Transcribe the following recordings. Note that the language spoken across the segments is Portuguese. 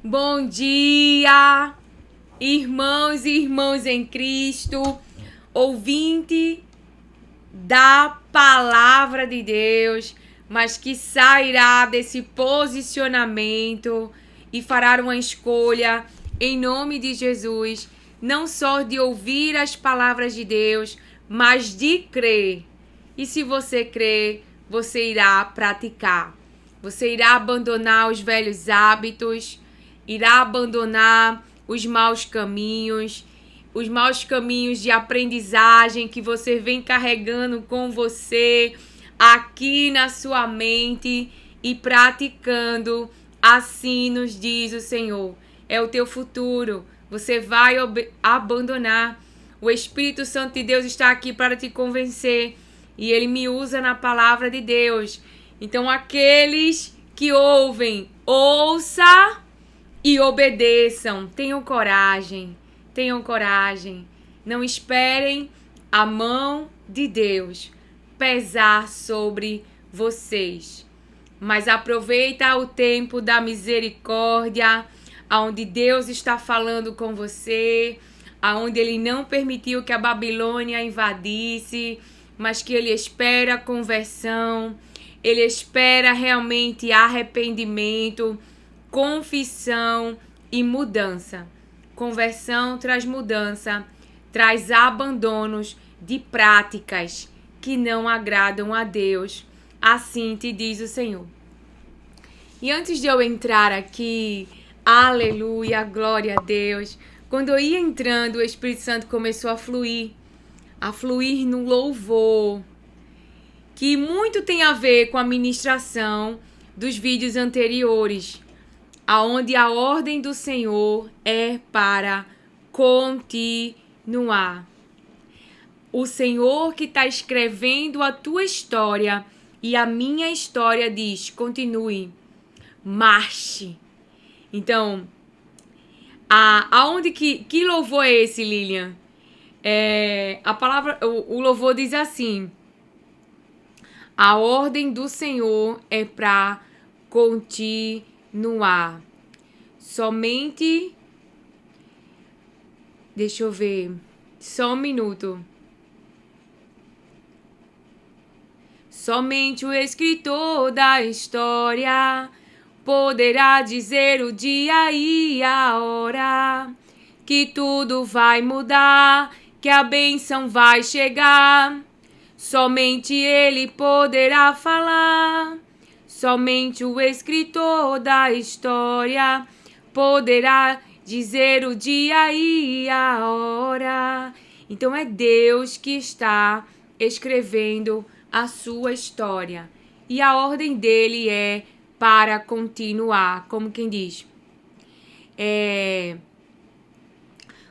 Bom dia, irmãos e irmãs em Cristo, ouvinte da palavra de Deus, mas que sairá desse posicionamento e fará uma escolha em nome de Jesus, não só de ouvir as palavras de Deus, mas de crer. E se você crer, você irá praticar. Você irá abandonar os velhos hábitos, irá abandonar os maus caminhos de aprendizagem que você vem carregando com você aqui na sua mente e praticando. Assim nos diz o Senhor. É o teu futuro. Você vai abandonar. O Espírito Santo de Deus está aqui para te convencer. E ele me usa na palavra de Deus. Então, aqueles que ouvem, ouça e obedeçam. Tenham coragem. Tenham coragem. Não esperem a mão de Deus pesar sobre vocês. Mas aproveita o tempo da misericórdia, onde Deus está falando com você, aonde Ele não permitiu que a Babilônia invadisse, mas que Ele espera conversão, Ele espera realmente arrependimento, confissão e mudança. Conversão traz mudança, traz abandonos de práticas que não agradam a Deus. Assim te diz o Senhor. E antes de eu entrar aqui, aleluia, glória a Deus. Quando eu ia entrando, o Espírito Santo começou a fluir no louvor, que muito tem a ver com a ministração dos vídeos anteriores, aonde a ordem do Senhor é para continuar. O Senhor que está escrevendo a tua história e a minha história diz, continue, marche. Então, aonde que louvor é esse, Lilian? A palavra, o louvor diz assim: a ordem do Senhor é para continuar. Somente, deixa eu ver, só um minuto. Somente o escritor da história poderá dizer o dia e a hora que tudo vai mudar, que a bênção vai chegar. Somente ele poderá falar. Somente o escritor da história poderá dizer o dia e a hora. Então é Deus que está escrevendo a sua história. E a ordem dele é para continuar, como quem diz.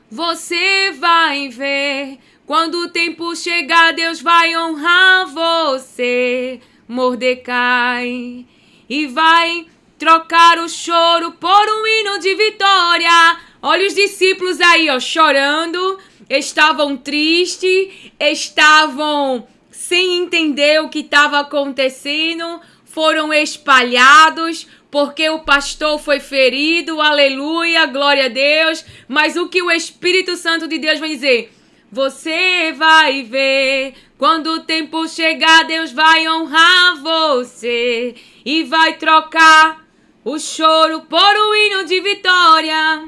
Você vai ver, quando o tempo chegar, Deus vai honrar você, Mordecai, e vai trocar o choro por um hino de vitória. Olha os discípulos aí, ó, chorando, estavam tristes, estavam sem entender o que estava acontecendo, foram espalhados, porque o pastor foi ferido, aleluia, glória a Deus. Mas o que o Espírito Santo de Deus vai dizer? Você vai ver, quando o tempo chegar, Deus vai honrar você e vai trocar o choro por um hino de vitória.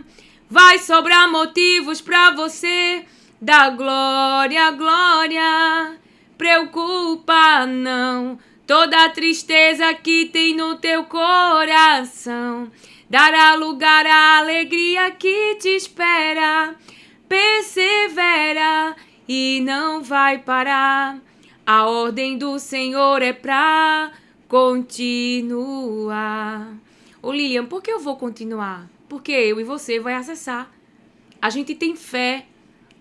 Vai sobrar motivos para você dar glória, glória. Preocupa não, toda a tristeza que tem no teu coração dará lugar à alegria que te espera. Persevera e não vai parar. A ordem do Senhor é pra continuar. Ô Lilian, por que eu vou continuar? Porque eu e você vai acessar. A gente tem fé,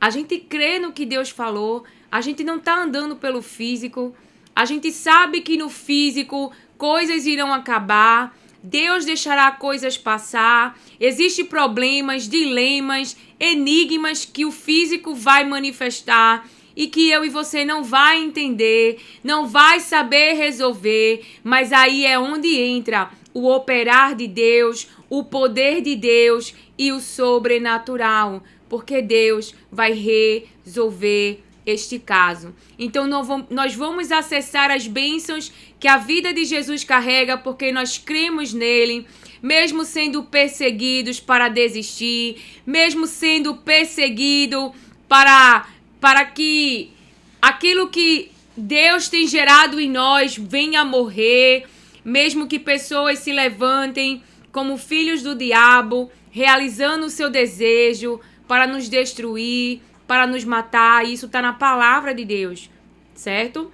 a gente crê no que Deus falou, a gente não tá andando pelo físico, a gente sabe que no físico coisas irão acabar, Deus deixará coisas passar, existem problemas, dilemas, enigmas que o físico vai manifestar e que eu e você não vai entender, não vai saber resolver, mas aí é onde entra o operar de Deus, o poder de Deus e o sobrenatural, porque Deus vai resolver este caso. Então nós vamos acessar as bênçãos que a vida de Jesus carrega, porque nós cremos nele, mesmo sendo perseguidos para desistir, mesmo sendo perseguido para que aquilo que Deus tem gerado em nós venha a morrer, mesmo que pessoas se levantem como filhos do diabo, realizando o seu desejo para nos destruir, para nos matar. Isso está na palavra de Deus, certo?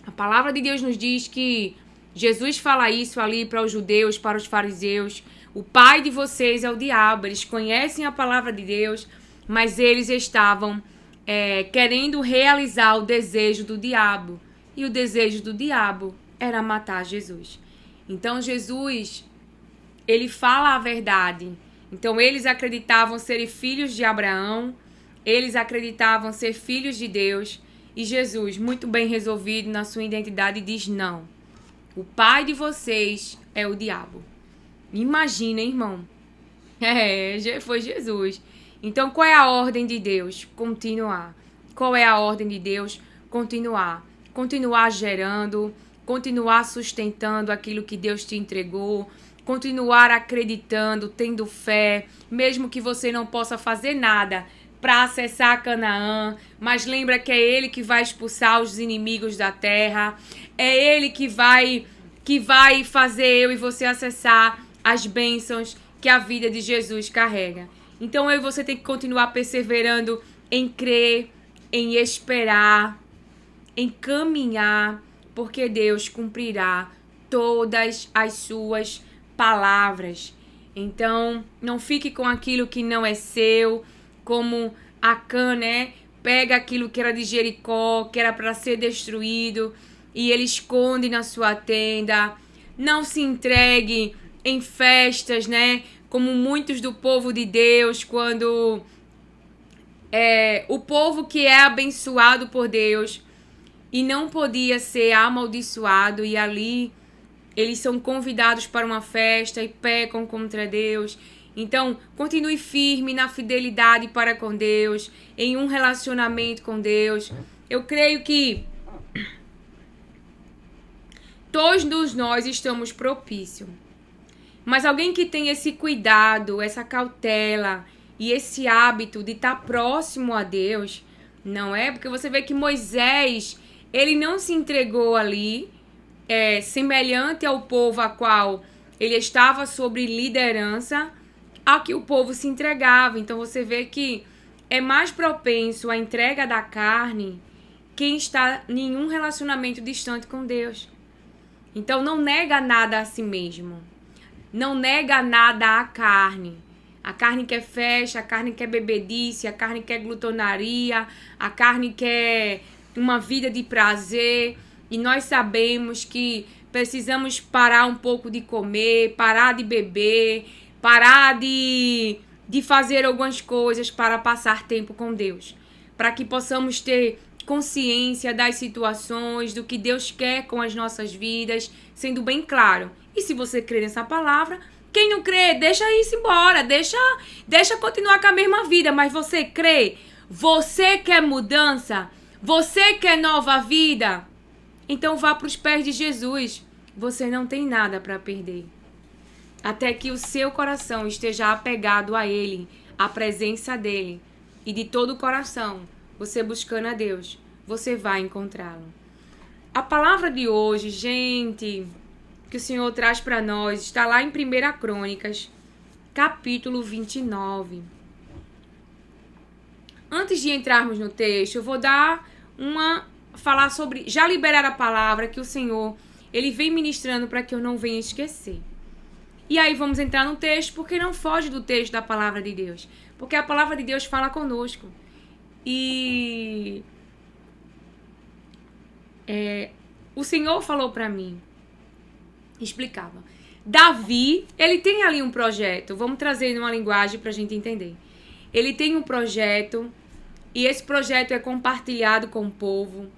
A palavra de Deus nos diz que Jesus fala isso ali para os judeus, para os fariseus. O pai de vocês é o diabo. Eles conhecem a palavra de Deus, mas eles estavam querendo realizar o desejo do diabo. E o desejo do diabo era matar Jesus. Então Jesus, ele fala a verdade. Então eles acreditavam serem filhos de Abraão, eles acreditavam ser filhos de Deus. E Jesus, muito bem resolvido na sua identidade, diz não. O pai de vocês é o diabo. Imagina, irmão. Foi Jesus. Então, qual é a ordem de Deus? Continuar. Qual é a ordem de Deus? Continuar. Continuar gerando, continuar sustentando aquilo que Deus te entregou, continuar acreditando, tendo fé, mesmo que você não possa fazer nada para acessar Canaã, mas lembra que é Ele que vai expulsar os inimigos da terra, é Ele que vai fazer eu e você acessar as bênçãos que a vida de Jesus carrega. Então eu e você tem que continuar perseverando em crer, em esperar, em caminhar, porque Deus cumprirá todas as suas palavras. Então não fique com aquilo que não é seu, como Acã, né? Pega aquilo que era de Jericó, que era para ser destruído, e ele esconde na sua tenda. Não se entregue em festas, né? Como muitos do povo de Deus, quando o povo que é abençoado por Deus e não podia ser amaldiçoado, e ali eles são convidados para uma festa e pecam contra Deus. Então, continue firme na fidelidade para com Deus, em um relacionamento com Deus. Eu creio que todos nós estamos propícios. Mas alguém que tem esse cuidado, essa cautela e esse hábito de estar próximo a Deus, não é? Porque você vê que Moisés, ele não se entregou ali, semelhante ao povo a qual ele estava sobre liderança, a que o povo se entregava. Então você vê que é mais propenso à entrega da carne quem está em um relacionamento distante com Deus. Então não nega nada a si mesmo. Não nega nada à carne. A carne quer festa, a carne quer bebedice, a carne quer glutonaria, a carne quer uma vida de prazer. E nós sabemos que precisamos parar um pouco de comer, parar de beber, parar de fazer algumas coisas para passar tempo com Deus. Para que possamos ter consciência das situações, do que Deus quer com as nossas vidas, sendo bem claro. E se você crê nessa palavra, quem não crê, deixa isso embora, deixa continuar com a mesma vida, mas você crê, você quer mudança, você quer nova vida, então vá para os pés de Jesus. Você não tem nada para perder. Até que o seu coração esteja apegado a Ele, à presença dEle, e de todo o coração, você buscando a Deus, você vai encontrá-lo. A palavra de hoje, gente, que o Senhor traz para nós, está lá em 1 Crônicas, capítulo 29. Antes de entrarmos no texto, eu vou falar sobre, já liberar a palavra que o Senhor, Ele vem ministrando para que eu não venha esquecer. E aí vamos entrar no texto, porque não foge do texto da palavra de Deus. Porque a palavra de Deus fala conosco. E o Senhor falou para mim, explicava. Davi, ele tem ali um projeto. Vamos trazer numa linguagem para a gente entender. Ele tem um projeto, e esse projeto é compartilhado com o povo.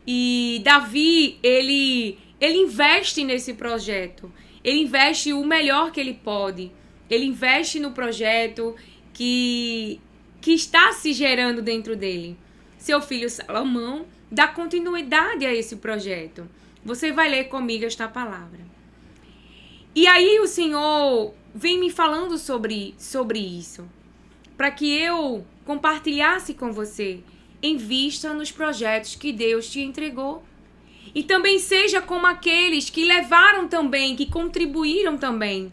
E Davi, ele investe nesse projeto. ele investe o melhor que ele pode. Ele investe no projeto que está se gerando dentro dele. Seu filho Salomão dá continuidade a esse projeto. Você vai ler comigo esta palavra. E aí o Senhor vem me falando sobre isso, para que eu compartilhasse com você. Invista nos projetos que Deus te entregou. E também seja como aqueles que levaram também, que contribuíram também.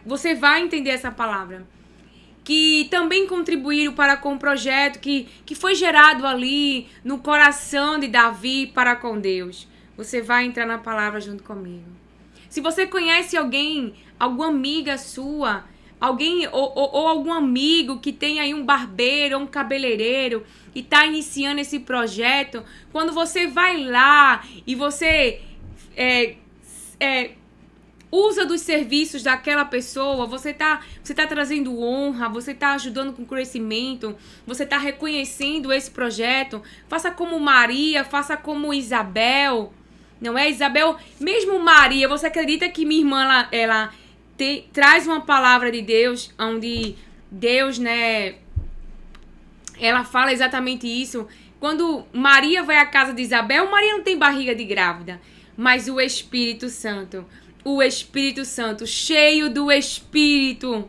Você vai entender essa palavra. Que também contribuíram para com o projeto que foi gerado ali no coração de Davi para com Deus. Você vai entrar na palavra junto comigo. Se você conhece alguém, alguma amiga sua, alguém ou algum amigo que tem aí um barbeiro ou um cabeleireiro e está iniciando esse projeto, quando você vai lá e você usa dos serviços daquela pessoa, você tá trazendo honra, você tá ajudando com o crescimento, você tá reconhecendo esse projeto. Faça como Maria, faça como Isabel. Não é, Isabel? Mesmo Maria, você acredita que minha irmã, ela traz uma palavra de Deus, onde Deus, né, ela fala exatamente isso. Quando Maria vai à casa de Isabel, Maria não tem barriga de grávida, mas o Espírito Santo, cheio do Espírito,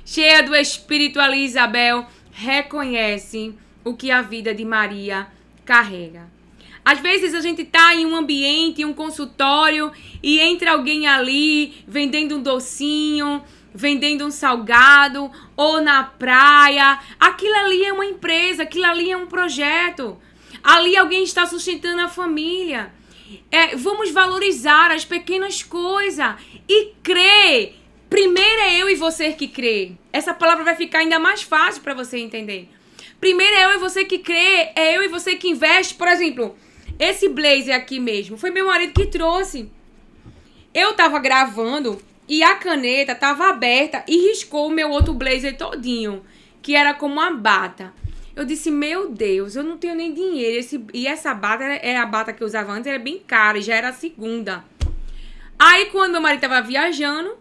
cheia do Espírito ali, Isabel, reconhece o que a vida de Maria carrega. Às vezes a gente tá em um ambiente, em um consultório, e entra alguém ali vendendo um docinho, vendendo um salgado, ou na praia. Aquilo ali é uma empresa, aquilo ali é um projeto. Ali alguém está sustentando a família. Vamos valorizar as pequenas coisas e crer. Primeiro é eu e você que crê. Essa palavra vai ficar ainda mais fácil para você entender. Primeiro é eu e você que crê, é eu e você que investe. Por exemplo, esse blazer aqui mesmo, foi meu marido que trouxe. Eu tava gravando e a caneta tava aberta e riscou o meu outro blazer todinho, que era como uma bata. Eu disse, meu Deus, eu não tenho nem dinheiro. E essa bata, era a bata que eu usava antes, era bem cara, já era a segunda. Aí, quando meu marido tava viajando,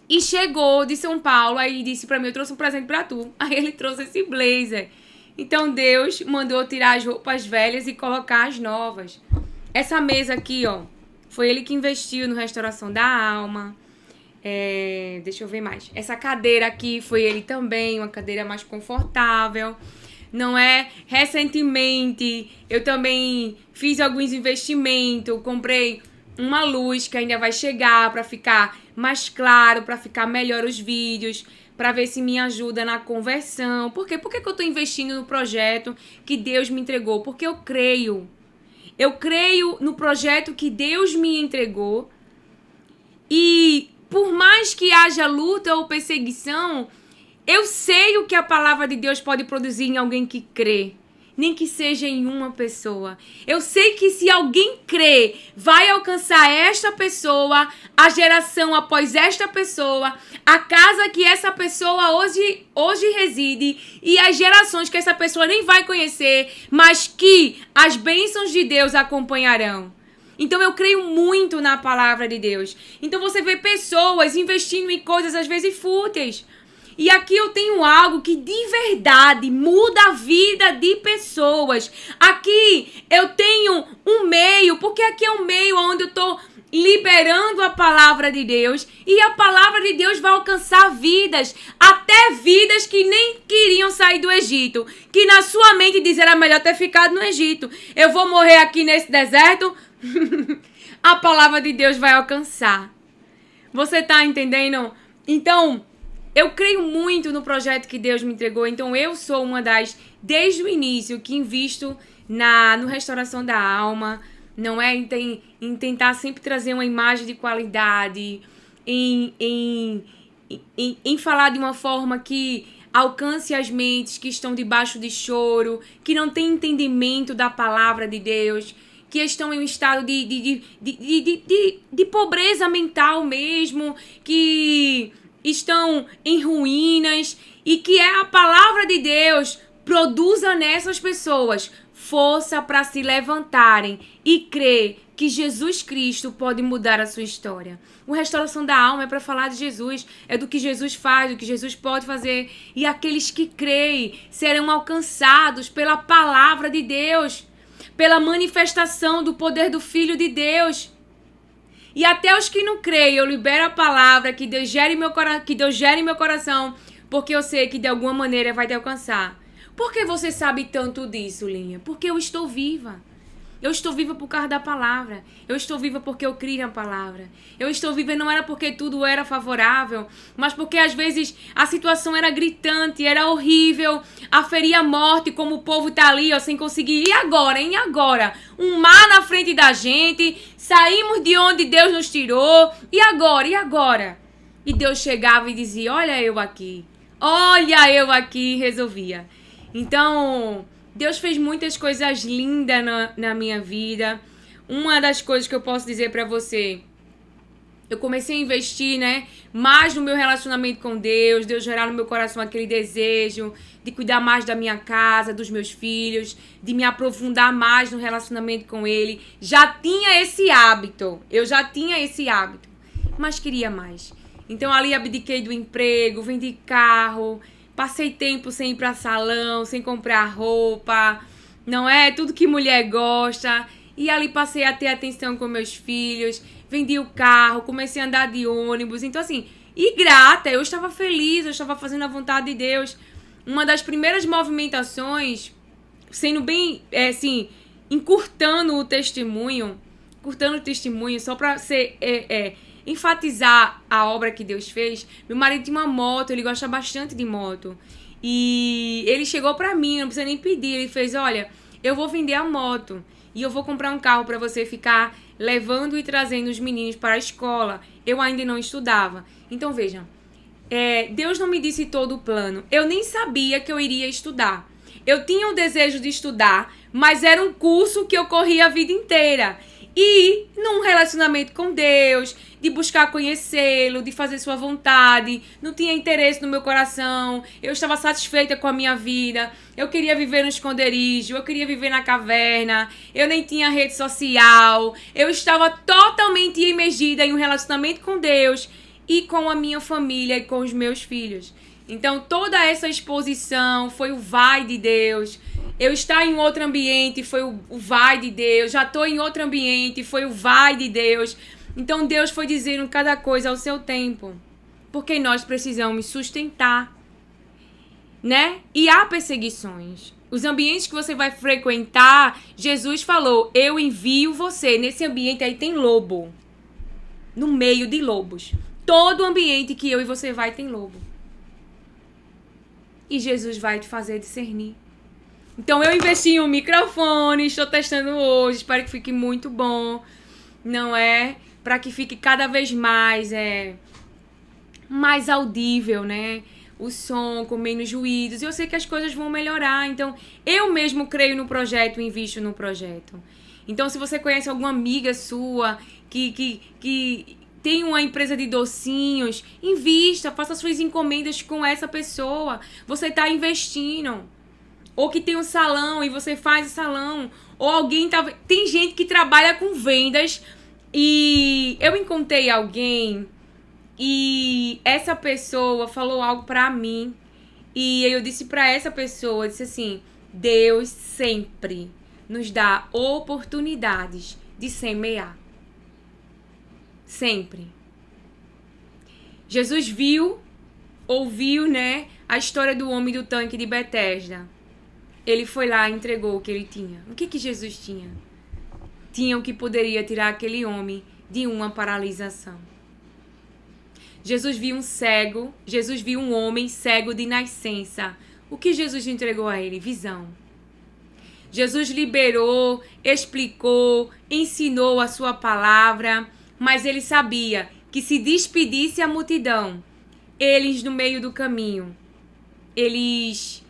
e chegou de São Paulo, aí disse pra mim, eu trouxe um presente pra tu. Aí ele trouxe esse blazer. Então, Deus mandou tirar as roupas velhas e colocar as novas. Essa mesa aqui, ó, foi ele que investiu no Restauração da Alma. Deixa eu ver mais. Essa cadeira aqui foi ele também, uma cadeira mais confortável. Não é? Recentemente, eu também fiz alguns investimentos, comprei uma luz que ainda vai chegar para ficar mais claro, para ficar melhor os vídeos, para ver se me ajuda na conversão. Por quê? Por que eu estou investindo no projeto que Deus me entregou? Porque eu creio. Eu creio no projeto que Deus me entregou. E por mais que haja luta ou perseguição, eu sei o que a palavra de Deus pode produzir em alguém que crê. Nem que seja em uma pessoa. Eu sei que se alguém crê, vai alcançar esta pessoa, a geração após esta pessoa, a casa que essa pessoa hoje reside e as gerações que essa pessoa nem vai conhecer, mas que as bênçãos de Deus acompanharão. Então eu creio muito na palavra de Deus. Então você vê pessoas investindo em coisas às vezes fúteis. E aqui eu tenho algo que de verdade muda a vida de pessoas. Aqui eu tenho um meio, porque aqui é um meio onde eu estou liberando a palavra de Deus. E a palavra de Deus vai alcançar vidas, até vidas que nem queriam sair do Egito. Que na sua mente diz, era melhor ter ficado no Egito. Eu vou morrer aqui nesse deserto. A palavra de Deus vai alcançar. Você tá entendendo? Então, eu creio muito no projeto que Deus me entregou. Então, eu sou uma das, desde o início, que invisto no Restauração da Alma. Não é em tentar sempre trazer uma imagem de qualidade, em falar de uma forma que alcance as mentes que estão debaixo de choro, que não têm entendimento da palavra de Deus, que estão em um estado de pobreza mental mesmo, que estão em ruínas, e que a palavra de Deus produza nessas pessoas força para se levantarem e crer que Jesus Cristo pode mudar a sua história. O Restauração da Alma é para falar de Jesus, é do que Jesus faz, do que Jesus pode fazer. E aqueles que creem serão alcançados pela palavra de Deus, pela manifestação do poder do Filho de Deus. E até os que não creem, eu libero a palavra, que Deus gere em meu coração, porque eu sei que de alguma maneira vai te alcançar. Por que você sabe tanto disso, Linha? Porque eu estou viva. Eu estou viva por causa da palavra. Eu estou viva porque eu criei na palavra. Eu estou viva não era porque tudo era favorável, mas porque às vezes a situação era gritante, era horrível, aferia a morte, como o povo tá ali, ó, sem conseguir. E agora, hein? E agora? Um mar na frente da gente, saímos de onde Deus nos tirou. E agora? E agora? E Deus chegava e dizia, olha eu aqui, resolvia. Então, Deus fez muitas coisas lindas na minha vida. Uma das coisas que eu posso dizer pra você, eu comecei a investir, né, mais no meu relacionamento com Deus, Deus gerar no meu coração aquele desejo de cuidar mais da minha casa, dos meus filhos, de me aprofundar mais no relacionamento com Ele. Já tinha esse hábito, mas queria mais. Então ali abdiquei do emprego, vendi carro, passei tempo sem ir pra salão, sem comprar roupa, não é? Tudo que mulher gosta. E ali passei a ter atenção com meus filhos, vendi o carro, comecei a andar de ônibus. Então assim, e grata, eu estava feliz, eu estava fazendo a vontade de Deus. Uma das primeiras movimentações, sendo bem, assim, encurtando o testemunho, só pra ser... enfatizar a obra que Deus fez. Meu marido tinha uma moto, ele gosta bastante de moto. E ele chegou pra mim, não precisa nem pedir. Ele fez, olha, eu vou vender a moto e eu vou comprar um carro pra você ficar levando e trazendo os meninos para a escola. Eu ainda não estudava. Então, vejam, Deus não me disse todo o plano. Eu nem sabia que eu iria estudar. Eu tinha o desejo de estudar, mas era um curso que eu corria a vida inteira. E num relacionamento com Deus, de buscar conhecê-lo, de fazer sua vontade, não tinha interesse no meu coração, eu estava satisfeita com a minha vida, eu queria viver no esconderijo, eu queria viver na caverna, eu nem tinha rede social, eu estava totalmente imergida em um relacionamento com Deus e com a minha família e com os meus filhos. Então toda essa exposição foi o vai de Deus. Eu estar em outro ambiente foi o vai de Deus. Já estou em outro ambiente, foi o vai de Deus. Então Deus foi dizendo cada coisa ao seu tempo. Porque nós precisamos sustentar, né? E há perseguições. Os ambientes que você vai frequentar, Jesus falou, eu envio você. Nesse ambiente aí tem lobo. No meio de lobos. Todo ambiente que eu e você vai tem lobo. E Jesus vai te fazer discernir. Então eu investi em um microfone, estou testando hoje, espero que fique muito bom, não é? Para que fique cada vez mais, mais audível, né? O som, com menos ruídos. Eu sei que as coisas vão melhorar, então eu mesmo creio no projeto, invisto no projeto. Então se você conhece alguma amiga sua que tem uma empresa de docinhos, invista, faça suas encomendas com essa pessoa. Você está investindo. Ou que tem um salão e você faz o salão. Ou alguém tá... Tem gente que trabalha com vendas e eu encontrei alguém e essa pessoa falou algo pra mim e eu disse pra essa pessoa, eu disse assim, Deus sempre nos dá oportunidades de semear. Sempre. Jesus ouviu, né, a história do homem do tanque de Betesda. Ele foi lá e entregou o que ele tinha. O que Jesus tinha? Tinha o que poderia tirar aquele homem de uma paralisação. Jesus viu um homem cego de nascença. O que Jesus entregou a ele? Visão. Jesus liberou, explicou, ensinou a sua palavra, mas ele sabia que se despedisse a multidão, eles no meio do caminho, eles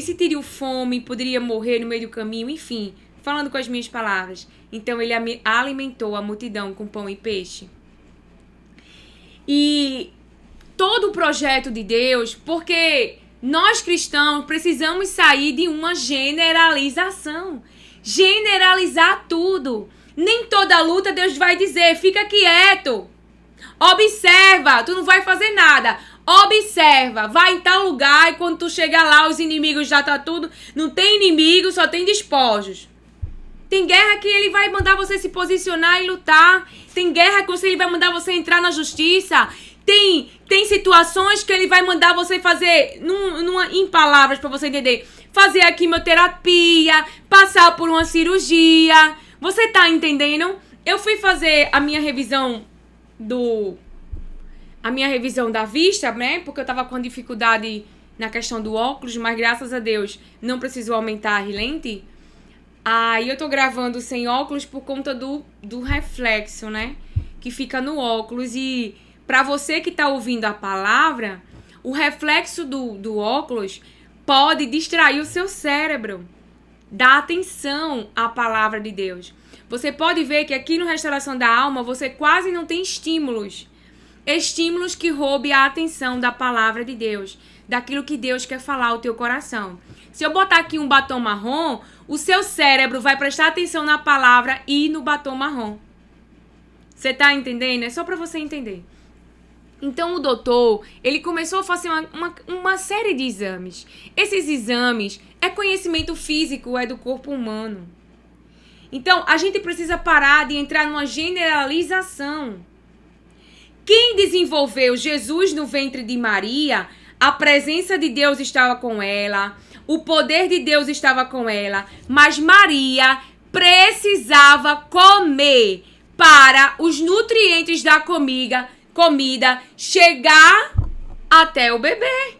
sentiriam fome, poderia morrer no meio do caminho, enfim, falando com as minhas palavras. Então ele alimentou a multidão com pão e peixe. E todo o projeto de Deus, porque nós cristãos precisamos sair de uma generalização. Generalizar tudo. Nem toda luta Deus vai dizer, fica quieto. Observa, tu não vai fazer nada. Observa, vai em tal lugar e quando tu chegar lá, os inimigos já tá tudo. Não tem inimigo, só tem despojos. Tem guerra que ele vai mandar você se posicionar e lutar. Tem guerra que ele vai mandar você entrar na justiça. Tem situações que ele vai mandar você fazer, em palavras para você entender, fazer a quimioterapia, passar por uma cirurgia. Você tá entendendo? Eu fui fazer a minha revisão da vista, né? Porque eu tava com dificuldade na questão do óculos, mas graças a Deus não precisou aumentar a lente. Aí eu tô gravando sem óculos por conta do reflexo, né? Que fica no óculos. E pra você que tá ouvindo a palavra, o reflexo do óculos pode distrair o seu cérebro. Dá atenção à palavra de Deus. Você pode ver que aqui no Restauração da Alma você quase não tem estímulos. Estímulos que roubem a atenção da palavra de Deus, daquilo que Deus quer falar ao teu coração. Se eu botar aqui um batom marrom, o seu cérebro vai prestar atenção na palavra e no batom marrom. Você tá entendendo? É só para você entender. Então o doutor, ele começou a fazer uma série de exames. Esses exames é conhecimento físico, é do corpo humano. Então a gente precisa parar de entrar numa generalização. Quem desenvolveu Jesus no ventre de Maria, a presença de Deus estava com ela, o poder de Deus estava com ela, mas Maria precisava comer para os nutrientes da comida chegar até o bebê.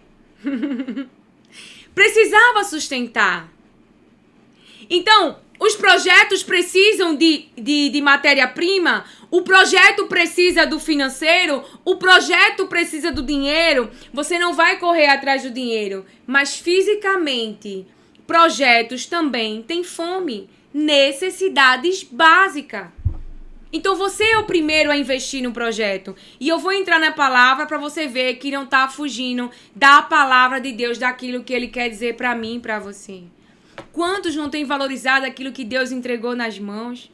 Precisava sustentar. Então, os projetos precisam de matéria-prima, o projeto precisa do financeiro, o projeto precisa do dinheiro. Você não vai correr atrás do dinheiro, mas fisicamente, projetos também têm fome, necessidades básicas. Então você é o primeiro a investir no projeto. E eu vou entrar na palavra para você ver que não tá fugindo da palavra de Deus, daquilo que ele quer dizer para mim e para você. Quantos não têm valorizado aquilo que Deus entregou nas mãos?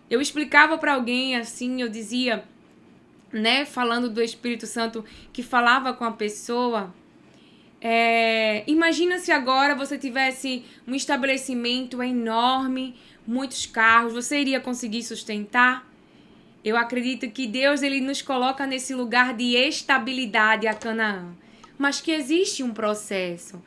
Eu explicava para alguém assim, eu dizia, né, falando do Espírito Santo que falava com a pessoa, imagina se agora você tivesse um estabelecimento enorme, muitos carros, você iria conseguir sustentar? Eu acredito que Deus ele nos coloca nesse lugar de estabilidade a Canaã, mas que existe um processo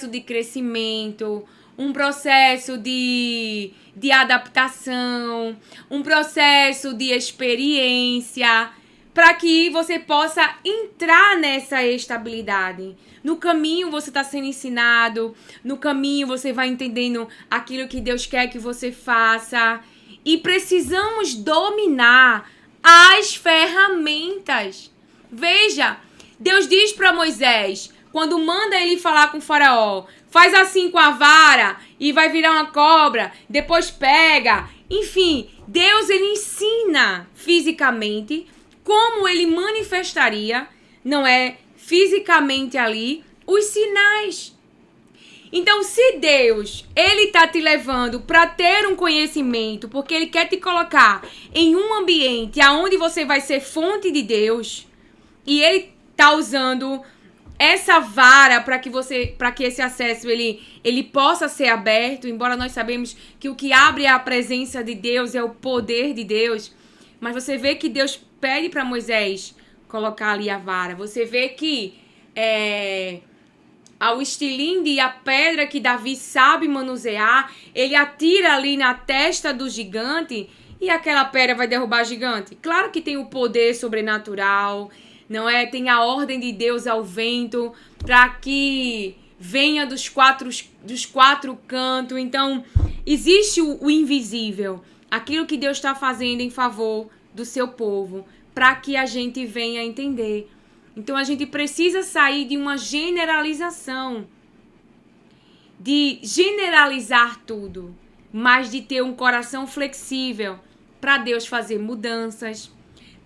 de crescimento, um processo de adaptação, um processo de experiência, para que você possa entrar nessa estabilidade. No caminho você está sendo ensinado, no caminho você vai entendendo aquilo que Deus quer que você faça. E precisamos dominar as ferramentas. Veja, Deus diz para Moisés, quando manda ele falar com o faraó, faz assim com a vara e vai virar uma cobra, depois pega. Enfim, Deus ele ensina fisicamente como ele manifestaria, não é fisicamente ali, os sinais. Então, se Deus, ele tá te levando para ter um conhecimento, porque ele quer te colocar em um ambiente aonde você vai ser fonte de Deus, e ele tá usando essa vara para que esse acesso ele possa ser aberto, embora nós sabemos que o que abre a presença de Deus é o poder de Deus, mas você vê que Deus pede para Moisés colocar ali a vara. Você vê que ao estilinde e a pedra que Davi sabe manusear, ele atira ali na testa do gigante e aquela pedra vai derrubar o gigante. Claro que tem o poder sobrenatural, não é? Tem a ordem de Deus ao vento para que venha dos quatro cantos. Então, existe o invisível, aquilo que Deus está fazendo em favor do seu povo, para que a gente venha entender. Então, a gente precisa sair de uma generalização, de generalizar tudo, mas de ter um coração flexível para Deus fazer mudanças,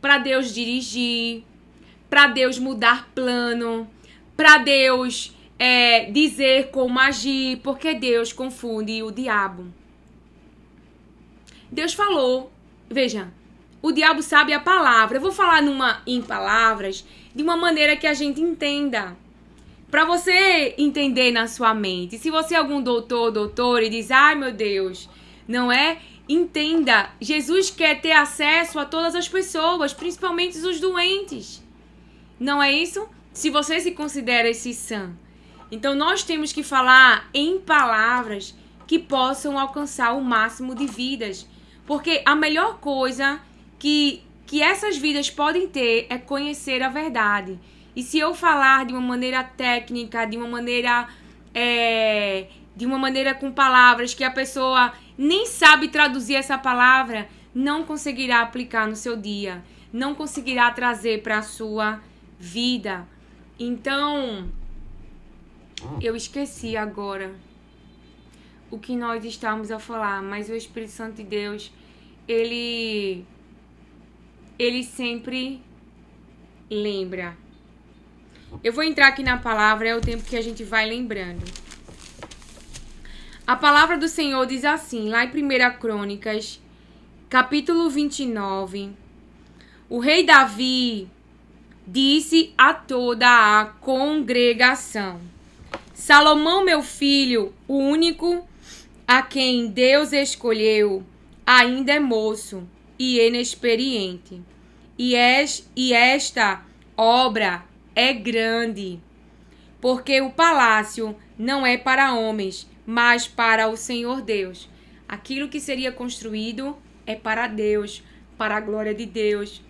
para Deus dirigir, para Deus mudar plano, para Deus dizer como agir, porque Deus confunde o diabo. Deus falou. Veja, o diabo sabe a palavra. Eu vou falar em palavras de uma maneira que a gente entenda. Para você entender na sua mente. Se você é algum doutor e diz, ai meu Deus, não é? Entenda, Jesus quer ter acesso a todas as pessoas, principalmente os doentes. Não é isso? Se você se considera esse sã. Então nós temos que falar em palavras que possam alcançar o máximo de vidas. Porque a melhor coisa que essas vidas podem ter é conhecer a verdade. E se eu falar de uma maneira técnica, de uma maneira com palavras que a pessoa nem sabe traduzir essa palavra, não conseguirá aplicar no seu dia, não conseguirá trazer para a sua vida. Então, eu esqueci agora o que nós estávamos a falar, mas o Espírito Santo de Deus, ele sempre lembra. Eu vou entrar aqui na palavra, é o tempo que a gente vai lembrando. A palavra do Senhor diz assim, lá em 1 Crônicas, capítulo 29. O rei Davi disse a toda a congregação: Salomão, meu filho, o único a quem Deus escolheu, ainda é moço e inexperiente. E esta obra é grande, porque o palácio não é para homens, mas para o Senhor Deus. Aquilo que seria construído é para Deus, para a glória de Deus.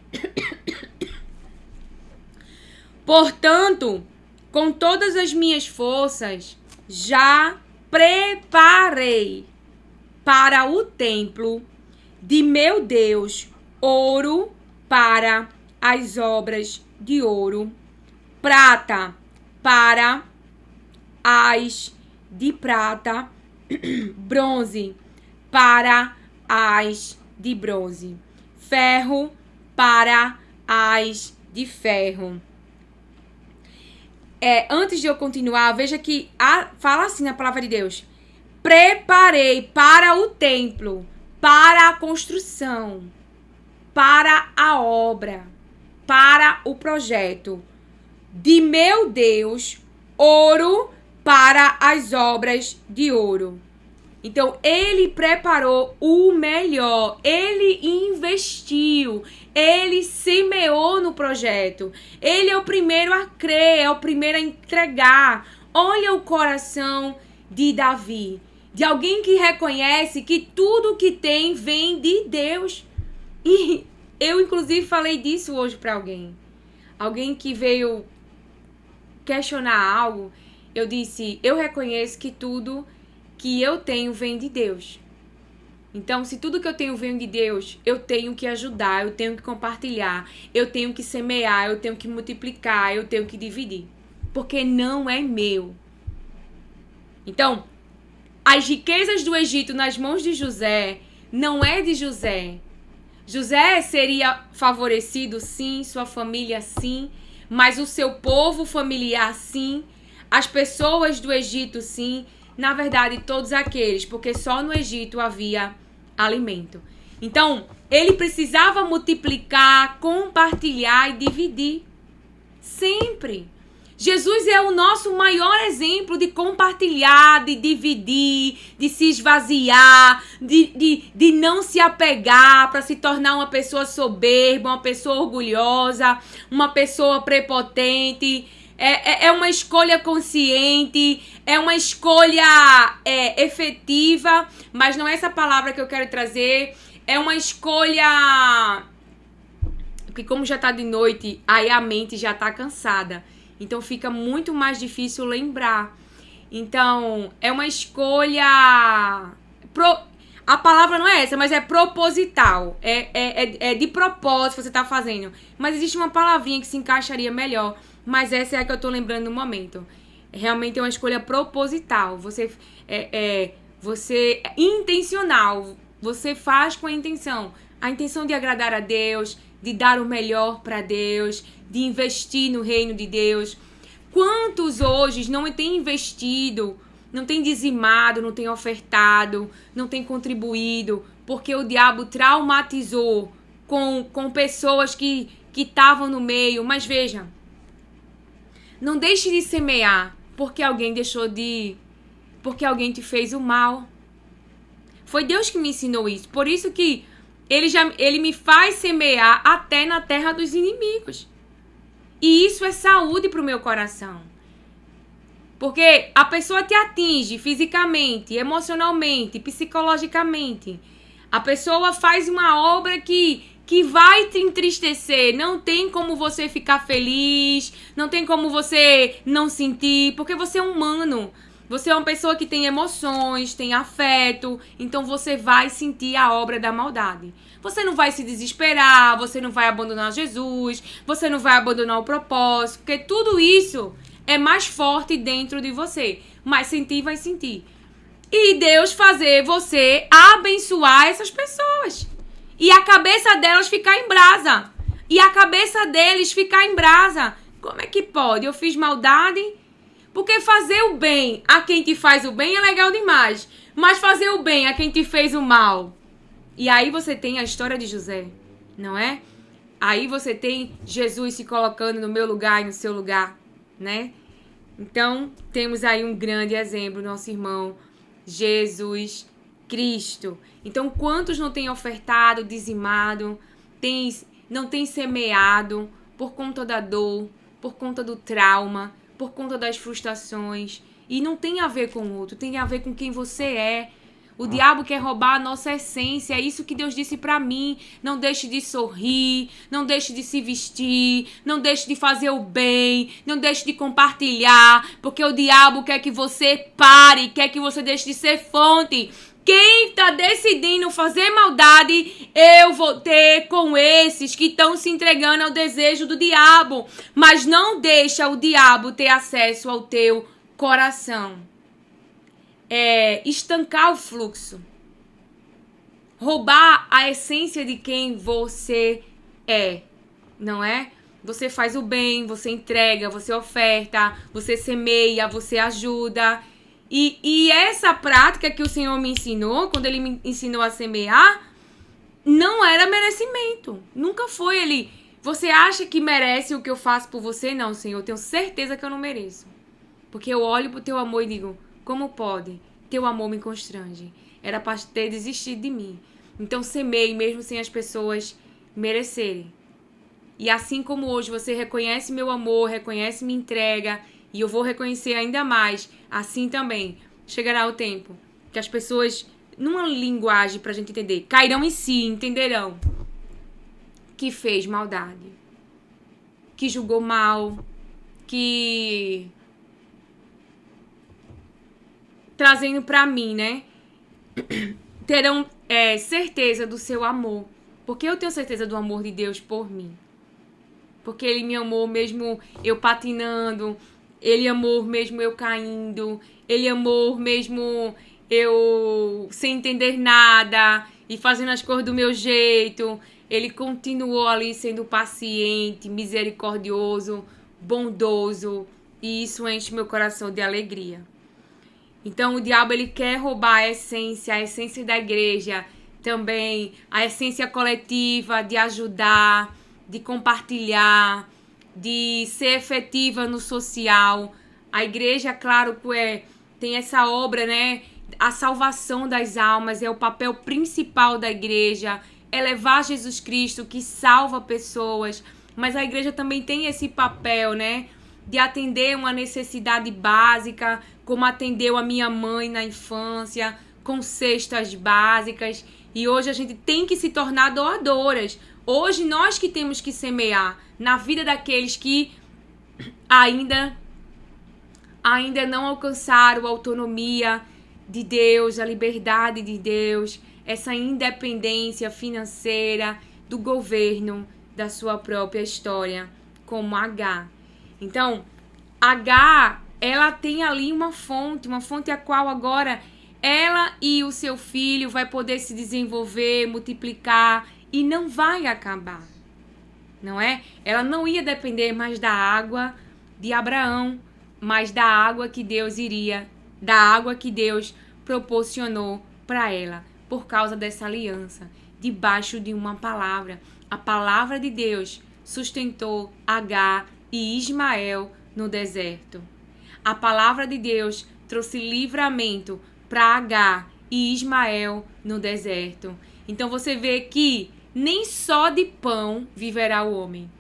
Portanto, com todas as minhas forças, já preparei para o templo de meu Deus ouro para as obras de ouro, prata para as de prata, bronze para as de bronze, ferro para as de ferro. Antes de eu continuar, veja que fala assim na palavra de Deus: preparei para o templo, para a construção, para a obra, para o projeto de meu Deus, ouro para as obras de ouro. Então, ele preparou o melhor, ele investiu, ele semeou no projeto. Ele é o primeiro a crer, é o primeiro a entregar. Olha o coração de Davi, de alguém que reconhece que tudo que tem vem de Deus. E eu, inclusive, falei disso hoje para alguém. Alguém que veio questionar algo, eu disse, eu reconheço que tudo que eu tenho vem de Deus. Então, se tudo que eu tenho vem de Deus, eu tenho que ajudar, eu tenho que compartilhar, eu tenho que semear, eu tenho que multiplicar, eu tenho que dividir. Porque não é meu. Então, as riquezas do Egito nas mãos de José não é de José. José seria favorecido, sim, sua família, sim, mas o seu povo familiar, sim, as pessoas do Egito, sim, na verdade, todos aqueles, porque só no Egito havia alimento. Então, ele precisava multiplicar, compartilhar e dividir. Sempre. Jesus é o nosso maior exemplo de compartilhar, de dividir, de se esvaziar, de não se apegar para se tornar uma pessoa soberba, uma pessoa orgulhosa, uma pessoa prepotente. É uma escolha consciente, é uma escolha efetiva, mas não é essa palavra que eu quero trazer. É uma escolha... Porque como já está de noite, aí a mente já está cansada. Então fica muito mais difícil lembrar. Então, é uma escolha... A palavra não é essa, mas é proposital. É de propósito você está fazendo. Mas existe uma palavrinha que se encaixaria melhor. Mas essa é a que eu estou lembrando no momento. Realmente é uma escolha proposital. Você é intencional. Você faz com a intenção. A intenção de agradar a Deus, de dar o melhor para Deus, de investir no reino de Deus. Quantos hoje não têm investido, não têm dizimado, não têm ofertado, não têm contribuído porque o diabo traumatizou com pessoas que estavam no meio. Mas veja, não deixe de semear porque alguém porque alguém te fez o mal. Foi Deus que me ensinou isso. Por isso que ele me faz semear até na terra dos inimigos. E isso é saúde para o meu coração. Porque a pessoa te atinge fisicamente, emocionalmente, psicologicamente. A pessoa faz uma obra que vai te entristecer. Não tem como você ficar feliz, não tem como você não sentir, porque você é humano. Você é uma pessoa que tem emoções, tem afeto, então você vai sentir a obra da maldade. Você não vai se desesperar, você não vai abandonar Jesus, você não vai abandonar o propósito, porque tudo isso é mais forte dentro de você. Mas sentir, vai sentir. E Deus fazer você abençoar essas pessoas. E a cabeça delas ficar em brasa. E a cabeça deles ficar em brasa. Como é que pode? Eu fiz maldade? Porque fazer o bem a quem te faz o bem é legal demais. Mas fazer o bem a quem te fez o mal. E aí você tem a história de José, não é? Aí você tem Jesus se colocando no meu lugar e no seu lugar, né? Então, temos aí um grande exemplo, nosso irmão Jesus Cristo. Então, quantos não têm ofertado, dizimado, não têm semeado por conta da dor, por conta do trauma, por conta das frustrações? E não tem a ver com o outro, tem a ver com quem você é. O diabo quer roubar a nossa essência. É isso que Deus disse pra mim. Não deixe de sorrir. Não deixe de se vestir. Não deixe de fazer o bem. Não deixe de compartilhar. Porque o diabo quer que você pare. Quer que você deixe de ser fonte. Quem tá decidindo fazer maldade, eu vou ter com esses que estão se entregando ao desejo do diabo. Mas não deixa o diabo ter acesso ao teu coração. Estancar o fluxo, roubar a essência de quem você é, não é? Você faz o bem, você entrega, você oferta, você semeia, você ajuda. E essa prática que o Senhor me ensinou, quando Ele me ensinou a semear, não era merecimento. Nunca foi Ele. Você acha que merece o que eu faço por você? Não, Senhor, eu tenho certeza que eu não mereço. Porque eu olho pro teu amor e digo, como pode? Teu amor me constrange. Era para ter desistido de mim. Então semeie mesmo sem as pessoas merecerem. E assim como hoje você reconhece meu amor, reconhece minha entrega, e eu vou reconhecer ainda mais, assim também chegará o tempo que as pessoas, numa linguagem pra gente entender, cairão em si, entenderão que fez maldade, que julgou mal, que trazendo pra mim, né? Terão certeza do seu amor. Porque eu tenho certeza do amor de Deus por mim. Porque Ele me amou mesmo eu patinando. Ele amou mesmo eu caindo. Ele amou mesmo eu sem entender nada e fazendo as coisas do meu jeito. Ele continuou ali sendo paciente, misericordioso, bondoso. E isso enche meu coração de alegria. Então o diabo ele quer roubar a essência da igreja também, a essência coletiva de ajudar, de compartilhar, de ser efetiva no social. A igreja, claro, tem essa obra, né? A salvação das almas é o papel principal da igreja, é levar Jesus Cristo que salva pessoas, mas a igreja também tem esse papel, né? De atender uma necessidade básica, como atendeu a minha mãe na infância, com cestas básicas. E hoje a gente tem que se tornar doadoras. Hoje nós que temos que semear na vida daqueles que ainda não alcançaram a autonomia de Deus, a liberdade de Deus, essa independência financeira do governo da sua própria história, como H. Então, H, ela tem ali uma fonte a qual agora ela e o seu filho vai poder se desenvolver, multiplicar e não vai acabar, não é? Ela não ia depender mais da água de Abraão, mas da água que Deus proporcionou para ela. por causa dessa aliança, debaixo de uma palavra. A palavra de Deus sustentou Agar e Ismael no deserto. A palavra de Deus trouxe livramento para Agar e Ismael no deserto. Então você vê que nem só de pão viverá o homem.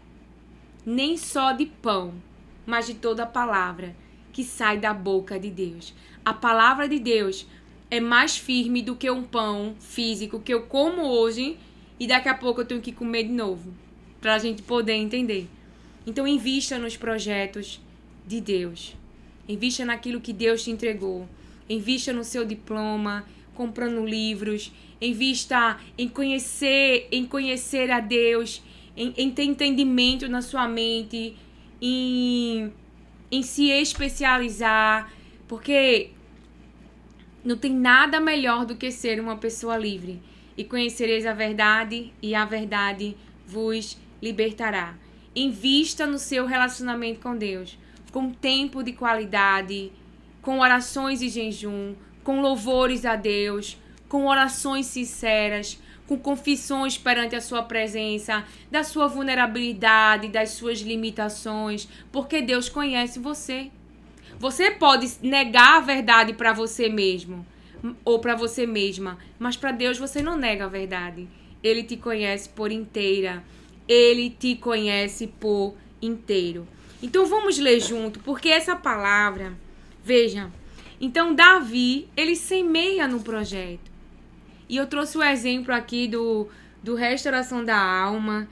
Nem só de pão, mas de toda a palavra que sai da boca de Deus. A palavra de Deus é mais firme do que um pão físico que eu como hoje e daqui a pouco eu tenho que comer de novo, para a gente poder entender. Então invista nos projetos de Deus. Invista naquilo que Deus te entregou. Invista no seu diploma, comprando livros. Invista em conhecer a Deus, em ter entendimento na sua mente, em se especializar, porque não tem nada melhor do que ser uma pessoa livre. E conhecereis a verdade, e a verdade vos libertará. Invista no seu relacionamento com Deus, com tempo de qualidade, com orações e jejum, com louvores a Deus, com orações sinceras, com confissões perante a sua presença, da sua vulnerabilidade, das suas limitações, porque Deus conhece você. Você pode negar a verdade para você mesmo ou para você mesma, mas para Deus você não nega a verdade. Ele te conhece por inteira. Ele te conhece por inteiro. Então vamos ler junto, porque essa palavra, veja, então Davi, ele semeia no projeto. E eu trouxe o exemplo aqui do Restauração da Alma.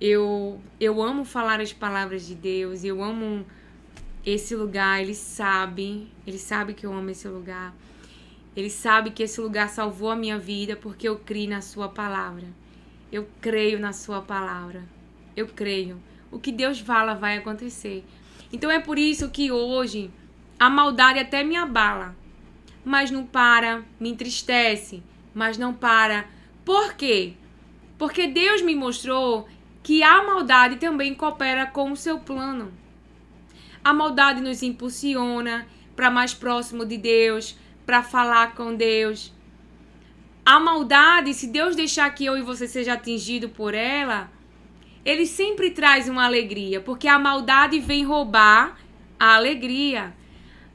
Eu amo falar as palavras de Deus, eu amo esse lugar, ele sabe que eu amo esse lugar. Ele sabe que esse lugar salvou a minha vida porque eu criei na sua palavra. Eu creio na sua palavra. Eu creio. O que Deus fala vai acontecer. Então é por isso que hoje a maldade até me abala, mas não para, me entristece, mas não para. Por quê? Porque Deus me mostrou que a maldade também coopera com o seu plano. A maldade nos impulsiona para mais próximo de Deus, para falar com Deus. A maldade, se Deus deixar que eu e você seja atingido por ela, ele sempre traz uma alegria, porque a maldade vem roubar a alegria.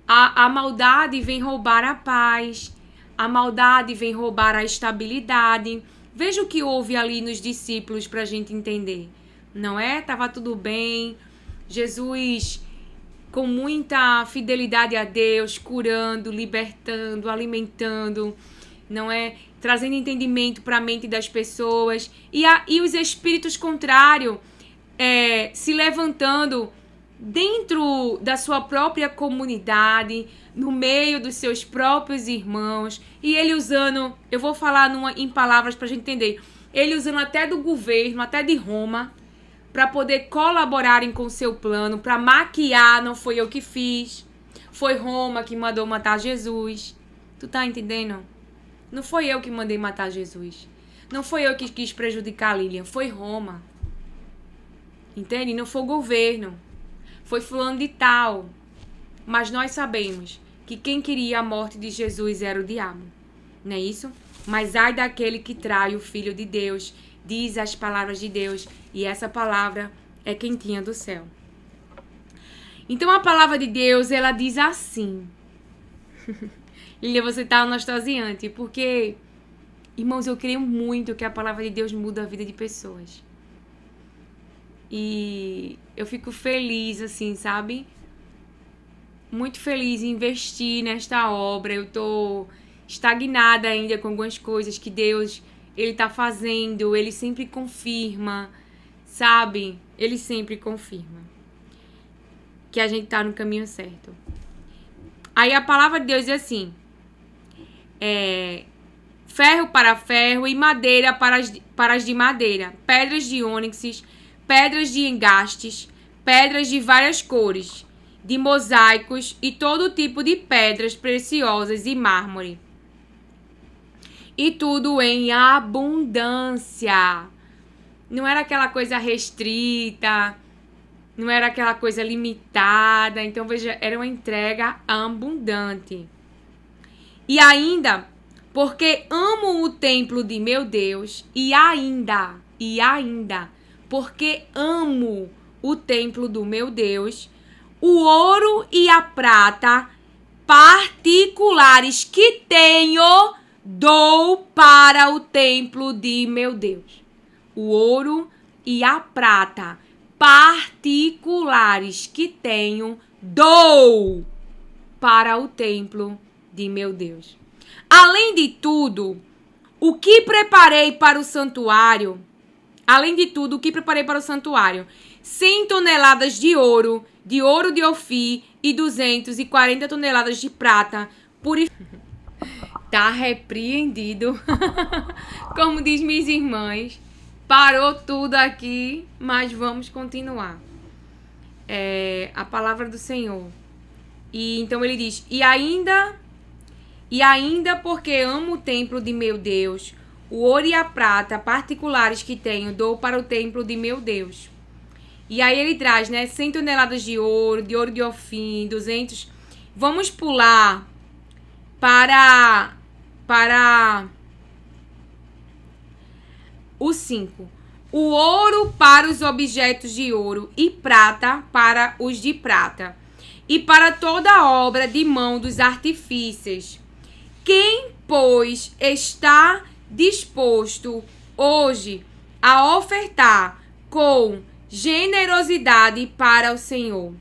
A maldade vem roubar a paz. A maldade vem roubar a estabilidade. Veja o que houve ali nos discípulos para a gente entender. Não é? Tava tudo bem. Jesus, com muita fidelidade a Deus, curando, libertando, alimentando, não é? Trazendo entendimento para a mente das pessoas. E os espíritos contrários se levantando dentro da sua própria comunidade, no meio dos seus próprios irmãos. E ele usando, eu vou falar em palavras para a gente entender, ele usando até do governo, até de Roma, para poder colaborarem com o seu plano, para maquiar, não foi eu que fiz, foi Roma que mandou matar Jesus. Tu tá entendendo? Não foi eu que mandei matar Jesus. Não foi eu que quis prejudicar Lilian, foi Roma. Entende? Não foi o governo. Foi fulano de tal. Mas nós sabemos que quem queria a morte de Jesus era o diabo. Não é isso? Mas ai daquele que trai o Filho de Deus, diz as palavras de Deus, e essa palavra é quentinha do céu. Então a palavra de Deus, ela diz assim. Lilia, você tá anestesiante, porque, irmãos, eu creio muito que a palavra de Deus muda a vida de pessoas. E eu fico feliz, assim, sabe? Muito feliz em investir nesta obra. Eu tô estagnada ainda com algumas coisas que Deus, ele tá fazendo. Ele sempre confirma, sabe? Ele sempre confirma que a gente tá no caminho certo. Aí a palavra de Deus diz assim: ferro para ferro e madeira para as de madeira, pedras de ônix, pedras de engastes, pedras de várias cores, de mosaicos e todo tipo de pedras preciosas e mármore. E tudo em abundância. Não era aquela coisa restrita, não era aquela coisa limitada. Então, veja, era uma entrega abundante. E ainda porque amo o templo de meu Deus, e ainda, porque amo o templo do meu Deus, o ouro e a prata particulares que tenho, dou para o templo de meu Deus. O ouro e a prata particulares que tenho, dou para o templo de meu Deus. Além de tudo, o que preparei para o santuário, 100 toneladas de ouro de Ofir e 240 toneladas de prata purificada. Tá repreendido. Como diz minhas irmãs, parou tudo aqui, mas vamos continuar. A palavra do Senhor. E então ele diz, e ainda porque amo o templo de meu Deus, o ouro e a prata particulares que tenho, dou para o templo de meu Deus. E aí ele traz, 100 toneladas de ouro de Ofir, 200... Vamos pular para o 5. O ouro para os objetos de ouro e prata para os de prata. E para toda a obra de mão dos artífices. Quem, pois, está disposto hoje a ofertar com generosidade para o Senhor?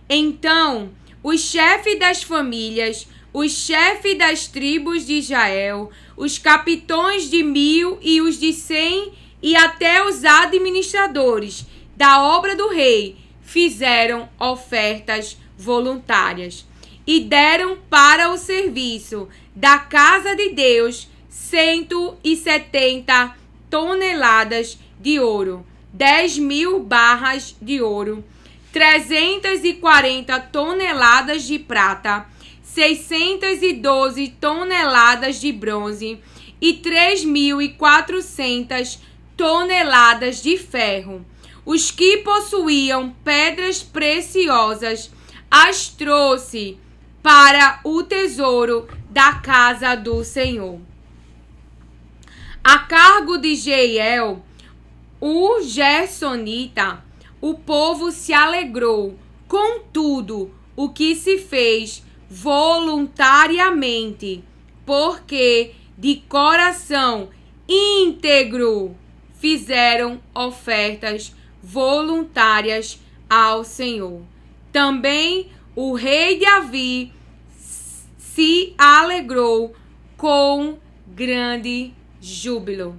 Então, os chefes das famílias, os chefes das tribos de Israel, os capitães de 1000 e os de 100 e até os administradores da obra do rei fizeram ofertas voluntárias e deram para o serviço da casa de Deus 170 toneladas de ouro, 10.000 barras de ouro, 340 toneladas de prata, 612 toneladas de bronze e 3.400 toneladas de ferro. Os que possuíam pedras preciosas as trouxe para o tesouro da casa do Senhor. A cargo de Jeiel, o Gersonita, o povo se alegrou com tudo o que se fez voluntariamente, porque de coração íntegro fizeram ofertas voluntárias ao Senhor. Também o rei Davi se alegrou com grande júbilo.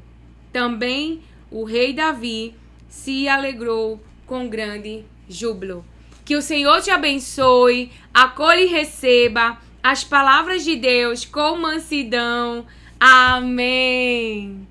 Também o rei Davi se alegrou com grande júbilo. Que o Senhor te abençoe, acolha e receba as palavras de Deus com mansidão. Amém.